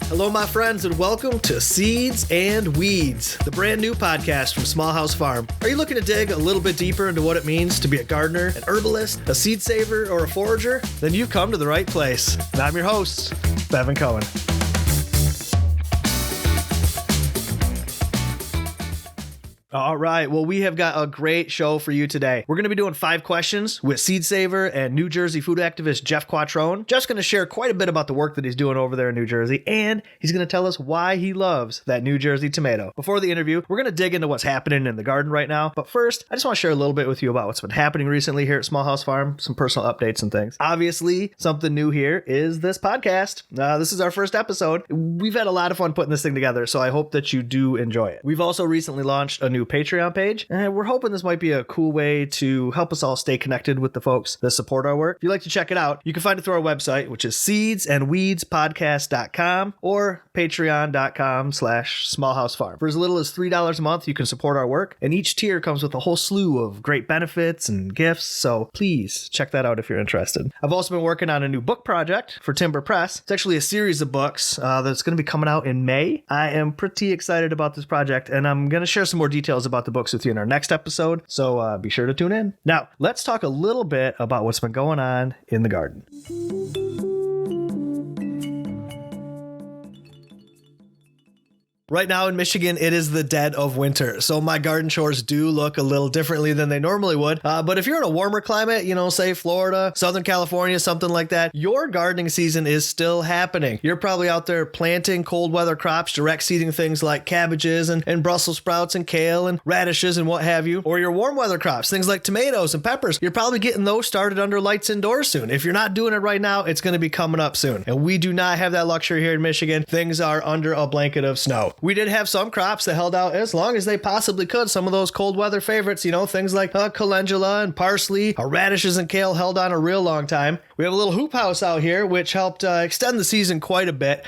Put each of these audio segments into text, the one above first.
Hello, my friends, and welcome to Seeds and Weeds, the brand new podcast from Small House Farm. Are you looking to dig a little bit deeper into what it means to be a gardener, an herbalist, a seed saver, or a forager? Then you've come to the right place. And I'm your host, Bevan Cohen. All right. Well, we have got a great show for you today. We're going to be doing 5 questions with seed saver and New Jersey food activist Jeff Quattrone. Jeff's going to share quite a bit about the work that he's doing over there in New Jersey, and he's going to tell us why he loves that New Jersey tomato. Before the interview, we're going to dig into what's happening in the garden right now. But first, I just want to share a little bit with you about what's been happening recently here at Small House Farm, some personal updates and things. Obviously, something new here is this podcast. This is our first episode. We've had a lot of fun putting this thing together, so I hope that you do enjoy it. We've also recently launched a new Patreon page, and we're hoping this might be a cool way to help us all stay connected with the folks that support our work. If you'd like to check it out, you can find it through our website, which is seedsandweedspodcast.com or patreon.com/smallhousefarm. For as little as $3 a month, you can support our work, and each tier comes with a whole slew of great benefits and gifts, so please check that out if you're interested. I've also been working on a new book project for Timber Press. It's actually a series of books that's going to be coming out in May. I am pretty excited about this project, and I'm going to share some more details about the books with you in our next episode, so be sure to tune in. Now, let's talk a little bit about what's been going on in the garden. Right now in Michigan, it is the dead of winter, so my garden chores do look a little differently than they normally would. But if you're in a warmer climate, say Florida, Southern California, something like that, your gardening season is still happening. You're probably out there planting cold weather crops, direct seeding things like cabbages and Brussels sprouts and kale and radishes and what have you. Or your warm weather crops, things like tomatoes and peppers. You're probably getting those started under lights indoors soon. If you're not doing it right now, it's going to be coming up soon. And we do not have that luxury here in Michigan. Things are under a blanket of snow. We did have some crops that held out as long as they possibly could. Some of those cold weather favorites, things like calendula and parsley, radishes and kale held on a real long time. We have a little hoop house out here, which helped extend the season quite a bit,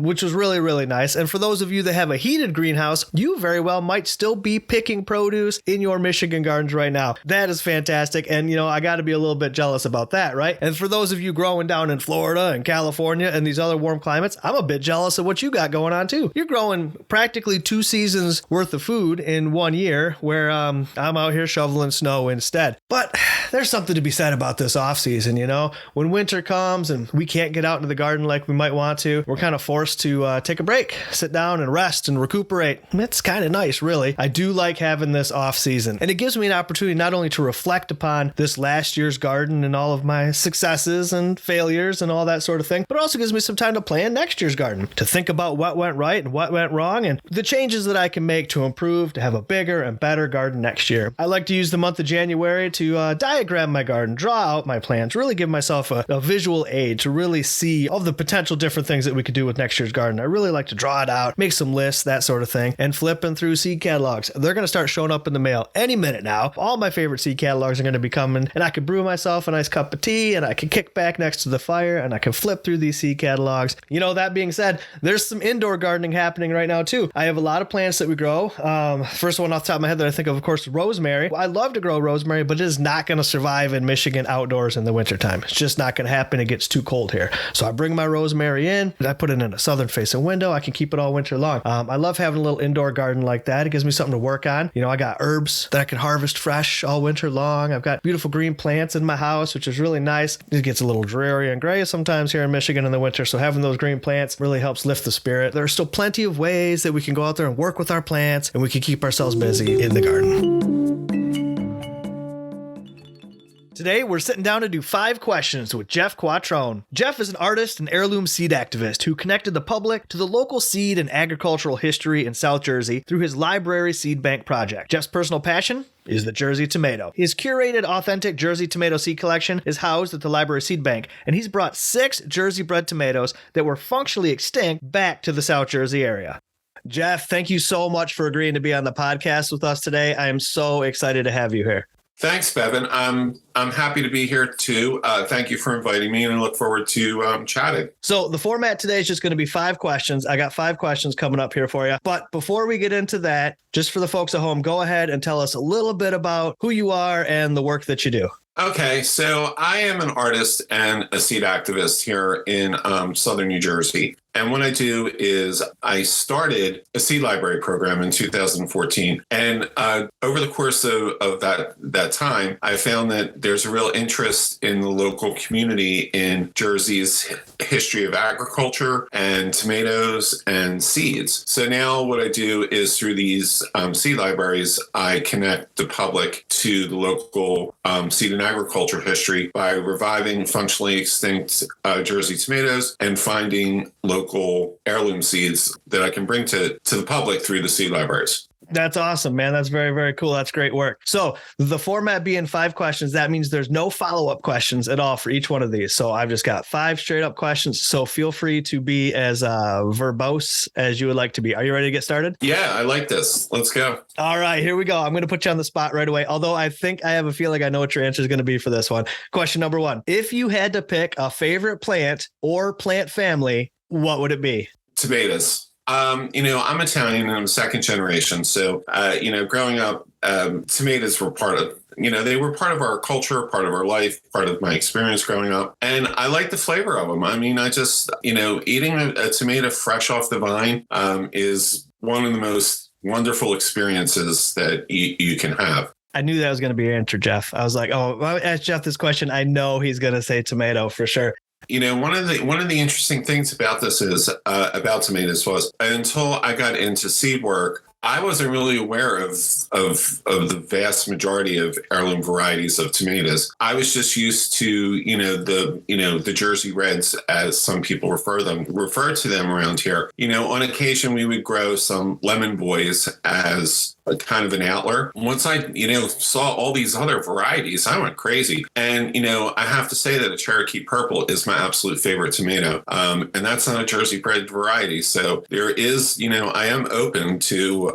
which was really, really nice. And for those of you that have a heated greenhouse, you very well might still be picking produce in your Michigan gardens right now. That is fantastic. And, I got to be a little bit jealous about that, right? And for those of you growing down in Florida and California and these other warm climates, I'm a bit jealous of what you got going on too. You're growing practically 2 seasons worth of food in 1 year, where I'm out here shoveling snow instead. But there's something to be said about this off season, when winter comes and we can't get out into the garden like we might want to, we're kind of forced to take a break, sit down and rest and recuperate. It's kind of nice, really. I do like having this off season, and it gives me an opportunity not only to reflect upon this last year's garden and all of my successes and failures and all that sort of thing, but it also gives me some time to plan next year's garden, to think about what went right and what went wrong, and the changes that I can make to improve, to have a bigger and better garden next year. I like to use the month of January to diagram my garden, draw out my plans, really give myself a visual aid to really see all the potential different things that we could do with next year's garden. I really like to draw it out, make some lists, that sort of thing, and flipping through seed catalogs. They're going to start showing up in the mail any minute now. All my favorite seed catalogs are going to be coming, and I can brew myself a nice cup of tea, and I can kick back next to the fire, and I can flip through these seed catalogs. That being said, there's some indoor gardening happening right now too. I have a lot of plants that we grow. First one off the top of my head that I think of course, is rosemary. I love to grow rosemary, but it is not going to survive in Michigan outdoors in the wintertime. It's just not going to happen. It gets too cold here. So I bring my rosemary in, I put it in a southern facing window. I can keep it all winter long. I love having a little indoor garden like that. It gives me something to work on. I got herbs that I can harvest fresh all winter long. I've got beautiful green plants in my house, which is really nice. It gets a little dreary and gray sometimes here in Michigan in the winter. So having those green plants really helps lift the spirit. There are still plenty of ways that we can go out there and work with our plants, and we can keep ourselves busy in the garden. Today, we're sitting down to do 5 questions with Jeff Quattrone. Jeff is an artist and heirloom seed activist who connected the public to the local seed and agricultural history in South Jersey through his library seed bank project. Jeff's personal passion is the Jersey tomato. His curated, authentic Jersey tomato seed collection is housed at the library seed bank, and he's brought 6 Jersey bred tomatoes that were functionally extinct back to the South Jersey area. Jeff, thank you so much for agreeing to be on the podcast with us today. I am so excited to have you here. Thanks, Bevan. I'm happy to be here too. Thank you for inviting me, and I look forward to chatting. So the format today is just going to be 5 questions. I got 5 questions coming up here for you. But before we get into that, just for the folks at home, go ahead and tell us a little bit about who you are and the work that you do. Okay, so I am an artist and a seed activist here in southern New Jersey. And what I do is I started a seed library program in 2014. And over the course of that time, I found that there's a real interest in the local community in Jersey's history of agriculture and tomatoes and seeds. So now what I do is through these seed libraries, I connect the public to the local seed and agriculture history by reviving functionally extinct Jersey tomatoes and finding local heirloom seeds that I can bring to the public through the seed libraries. That's awesome, man. That's very, very cool. That's great work. So the format being 5 questions, that means there's no follow-up questions at all for each one of these. So I've just got 5 straight up questions. So feel free to be as verbose as you would like to be. Are you ready to get started? Yeah, I like this. Let's go. All right, here we go. I'm going to put you on the spot right away. Although I think I have a feeling I know what your answer is going to be for this one. Question number 1. If you had to pick a favorite plant or plant family, what would it be? Tomatoes. I'm Italian and I'm second generation. So, growing up, tomatoes were they were part of our culture, part of our life, part of my experience growing up. And I like the flavor of them. I mean, I just, eating a tomato fresh off the vine is one of the most wonderful experiences that you can have. I knew that was going to be your answer, Jeff. I was like, oh, if I ask Jeff this question, I know he's going to say tomato for sure. One of the interesting things about this is about tomatoes was until I got into seed work, I wasn't really aware of the vast majority of heirloom varieties of tomatoes. I was just used to the Jersey Reds, as some people refer to them around here. On occasion we would grow some lemon boys as a kind of an outlier. Once I saw all these other varieties, I went crazy. And I have to say that a Cherokee Purple is my absolute favorite tomato, and that's not a Jersey bred variety. So there is I am open to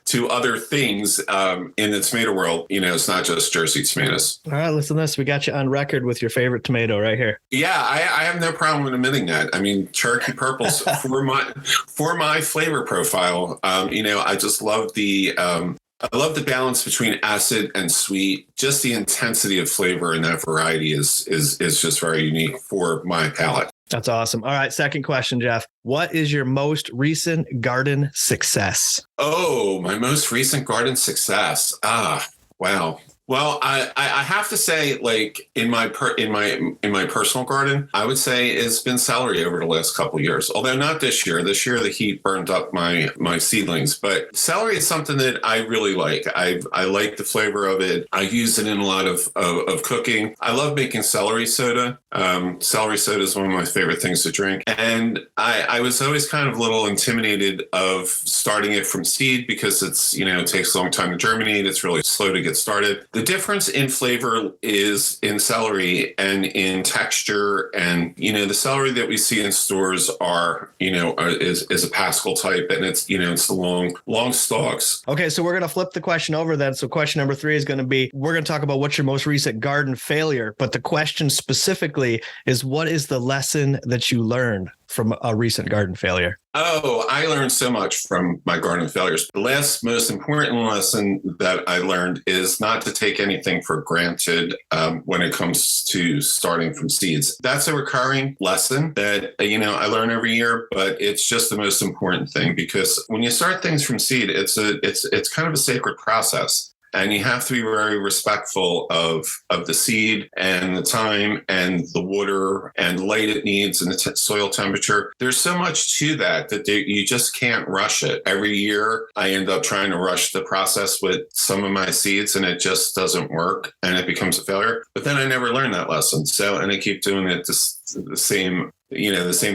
to other things in the tomato world. It's not just Jersey tomatoes. All right, listen to this. We got you on record with your favorite tomato right here. Yeah, I have no problem with admitting that. I mean, Cherokee Purples for my flavor profile. I just love the balance between acid and sweet. Just the intensity of flavor in that variety is just very unique for my palate. That's awesome. All right. Second question, Jeff. What is your most recent garden success? Oh, my most recent garden success. Wow. Well, I have to say, like in my personal garden, I would say it's been celery over the last couple of years. Although not this year. This year the heat burned up my seedlings. But celery is something that I really like. I like the flavor of it. I use it in a lot of cooking. I love making celery soda. Celery soda is one of my favorite things to drink. And I was always kind of a little intimidated of starting it from seed because it's it takes a long time to germinate. It's really slow to get started. The difference in flavor is in celery and in texture, and the celery that we see in stores is a Pascal type, and it's it's the long stalks. Okay, so we're gonna flip the question over then. So question number 3 is gonna be, we're gonna talk about what's your most recent garden failure, but the question specifically is, what is the lesson that you learned from a recent garden failure? Oh, I learned so much from my garden failures. The most important lesson that I learned is not to take anything for granted when it comes to starting from seeds. That's a recurring lesson that, I learn every year, but it's just the most important thing, because when you start things from seed, it's kind of a sacred process. And you have to be very respectful of the seed and the time and the water and the light it needs and the soil temperature. There's so much to that you just can't rush it. Every year, I end up trying to rush the process with some of my seeds, and it just doesn't work, and it becomes a failure. But then I never learned that lesson. And I keep doing it the same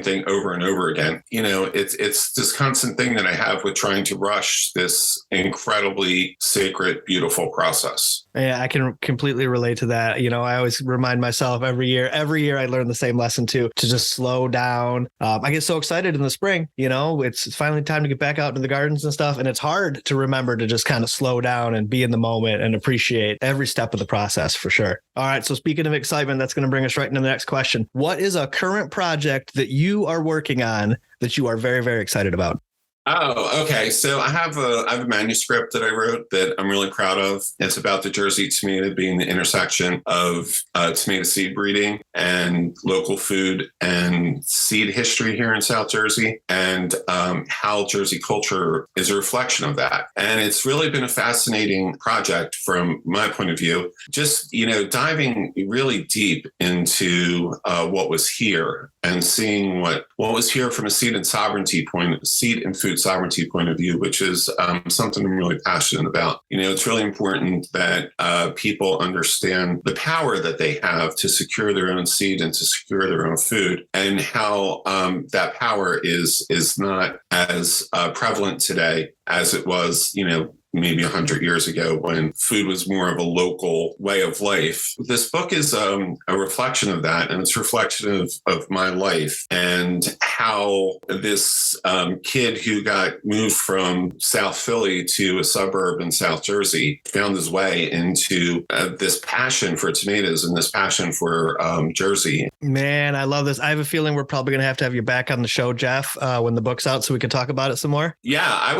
thing over and over again. It's this constant thing that I have with trying to rush this incredibly sacred, beautiful process. Yeah, I can completely relate to that. I always remind myself every year I learn the same lesson too, to just slow down. I get so excited in the spring, it's finally time to get back out into the gardens and stuff. And it's hard to remember to just kind of slow down and be in the moment and appreciate every step of the process for sure. All right. So speaking of excitement, that's going to bring us right into the next question. What is a current project that you are working on that you are very, very excited about? Oh, okay. So I have a manuscript that I wrote that I'm really proud of. It's about the Jersey tomato being the intersection of tomato seed breeding and local food and seed history here in South Jersey, and how Jersey culture is a reflection of that. And it's really been a fascinating project from my point of view. Just diving really deep into what was here and seeing what was here from a seed and food sovereignty point of view, which is something I'm really passionate about. It's really important that people understand the power that they have to secure their own seed and to secure their own food, and how that power is not as prevalent today as it was, maybe 100 years ago, when food was more of a local way of life. This book is a reflection of that, and it's a reflection of my life and how this kid who got moved from South Philly to a suburb in South Jersey found his way into this passion for tomatoes and this passion for Jersey. Man, I love this. I have a feeling we're probably going to have you back on the show, Jeff, when the book's out, so we can talk about it some more. Yeah, I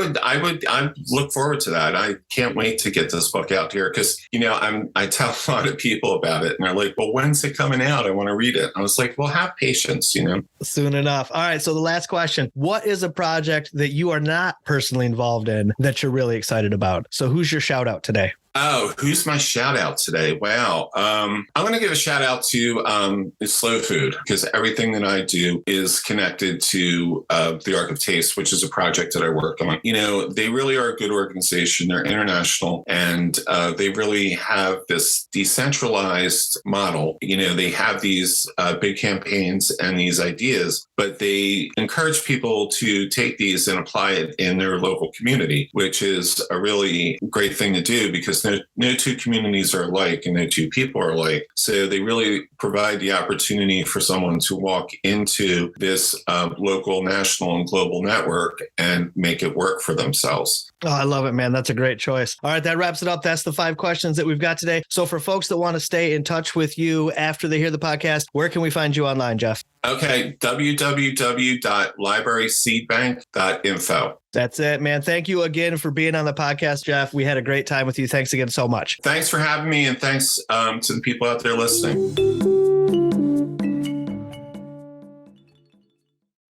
look forward to that. I can't wait to get this book out here because, I tell a lot of people about it and they're like, well, when's it coming out? I want to read it. I was like, well, have patience, Soon enough. All right. So the last question, what is a project that you are not personally involved in that you're really excited about? So who's your shout out today? Oh, who's my shout out today? Wow. I'm going to give a shout out to Slow Food, because everything that I do is connected to the Arc of Taste, which is a project that I work on. They really are a good organization. They're international, and they really have this decentralized model. They have these big campaigns and these ideas, but they encourage people to take these and apply it in their local community, which is a really great thing to do, because no two communities are alike and no two people are alike. So they really provide the opportunity for someone to walk into this local, national, and global network and make it work for themselves. Oh, I love it, man. That's a great choice. All right, that wraps it up. That's the 5 questions that we've got today. So for folks that want to stay in touch with you after they hear the podcast, where can we find you online, Jeff? Okay, www.libraryseedbank.info. That's it, man. Thank you again for being on the podcast, Jeff. We had a great time with you. Thanks again so much. Thanks for having me, and thanks to the people out there listening.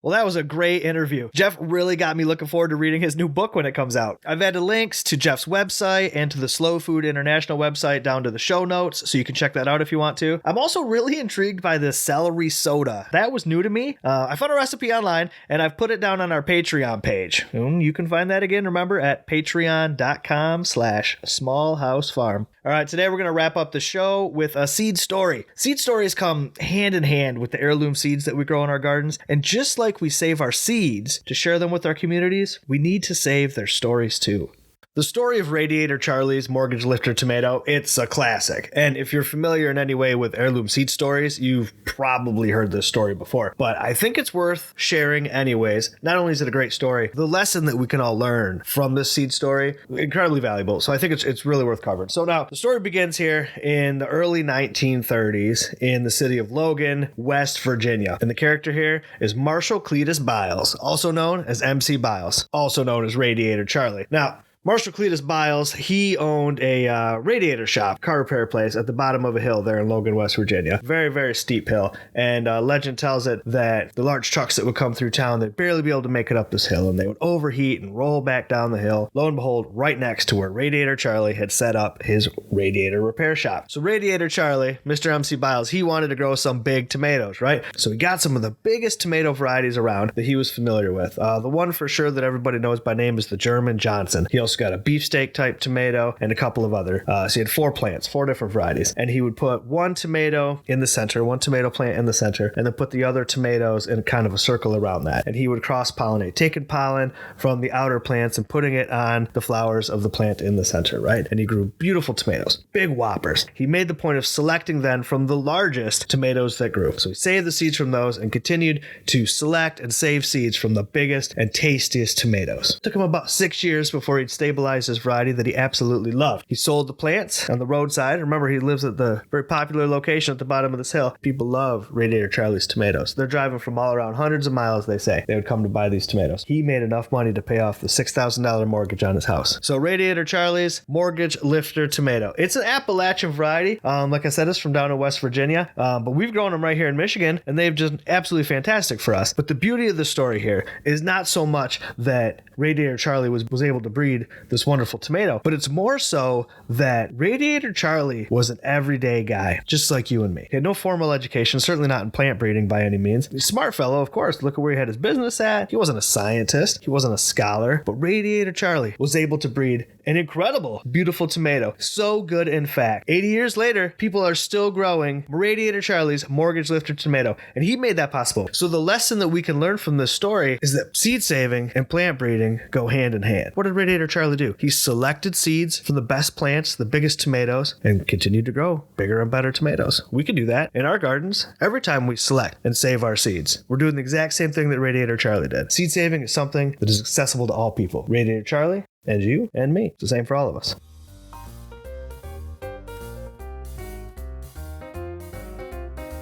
Well, that was a great interview. Jeff really got me looking forward to reading his new book when it comes out. I've added links to Jeff's website and to the Slow Food International website down to the show notes, so you can check that out if you want to. I'm also really intrigued by the celery soda. That was new to me. I found a recipe online, and I've put it down on our Patreon page. You can find that again, remember, at patreon.com/smallhousefarm. All right, today we're going to wrap up the show with a seed story. Seed stories come hand in hand with the heirloom seeds that we grow in our gardens, and just like we save our seeds to share them with our communities, we need to save their stories too. The story of Radiator Charlie's Mortgage Lifter tomato, it's a classic. And if you're familiar in any way with heirloom seed stories, you've probably heard this story before. But I think it's worth sharing anyways. Not only is it a great story, the lesson that we can all learn from this seed story, incredibly valuable. So I think it's really worth covering. So now, the story begins here in the early 1930s in the city of Logan, West Virginia. And the character here is Marshall Cletus Biles, also known as MC Biles, also known as Radiator Charlie. Now, Marshall Cletus Biles, he owned a radiator shop, car repair place at the bottom of a hill there in Logan, West Virginia. Very, very steep hill. And legend tells it that the large trucks that would come through town, they'd barely be able to make it up this hill, and they would overheat and roll back down the hill. Lo and behold, right next to where Radiator Charlie had set up his radiator repair shop. So Radiator Charlie, Mr. MC Biles, he wanted to grow some big tomatoes, right? So he got some of the biggest tomato varieties around that he was familiar with. The one for sure that everybody knows by name is the German Johnson. He also got a beefsteak type tomato and a couple of other. So he had 4 plants, 4 different varieties. And he would put one tomato in the center, one tomato plant in the center, and then put the other tomatoes in kind of a circle around that. And he would cross-pollinate, taking pollen from the outer plants and putting it on the flowers of the plant in the center, right? And he grew beautiful tomatoes, big whoppers. He made the point of selecting then from the largest tomatoes that grew. So he saved the seeds from those and continued to select and save seeds from the biggest and tastiest tomatoes. It took him about 6 years before he'd stabilize his variety that he absolutely loved. He sold the plants on the roadside. Remember, he lives at the very popular location at the bottom of this hill. People love Radiator Charlie's tomatoes. They're driving from all around, hundreds of miles, they say. They would come to buy these tomatoes. He made enough money to pay off the $6,000 mortgage on his house. So Radiator Charlie's Mortgage Lifter Tomato. It's an Appalachian variety. Like I said, it's from down in West Virginia. But we've grown them right here in Michigan, and they've just absolutely fantastic for us. But the beauty of the story here is not so much that Radiator Charlie was able to breed this wonderful tomato, but it's more so that Radiator Charlie was an everyday guy, just like you and me. He had no formal education, certainly not in plant breeding by any means. He's a smart fellow, of course. Look at where he had his business at. He wasn't a scientist. He wasn't a scholar, but Radiator Charlie was able to breed an incredible, beautiful tomato. So good, in fact. 80 years later, people are still growing Radiator Charlie's Mortgage Lifter tomato, and he made that possible. So the lesson that we can learn from this story is that seed saving and plant breeding go hand in hand. What did Radiator Charlie do? He selected seeds from the best plants, the biggest tomatoes, and continued to grow bigger and better tomatoes. We can do that in our gardens every time we select and save our seeds. We're doing the exact same thing that Radiator Charlie did. Seed saving is something that is accessible to all people. Radiator Charlie, and you, and me. It's the same for all of us.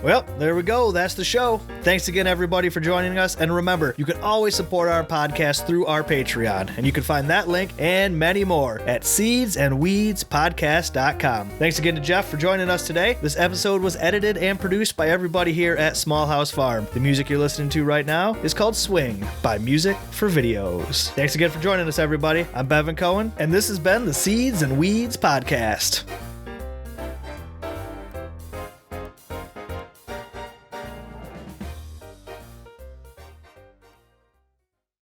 Well, there we go. That's the show. Thanks again, everybody, for joining us. And remember, you can always support our podcast through our Patreon. And you can find that link and many more at seedsandweedspodcast.com. Thanks again to Jeff for joining us today. This episode was edited and produced by everybody here at Small House Farm. The music you're listening to right now is called Swing by Music for Videos. Thanks again for joining us, everybody. I'm Bevan Cohen, and this has been the Seeds and Weeds Podcast.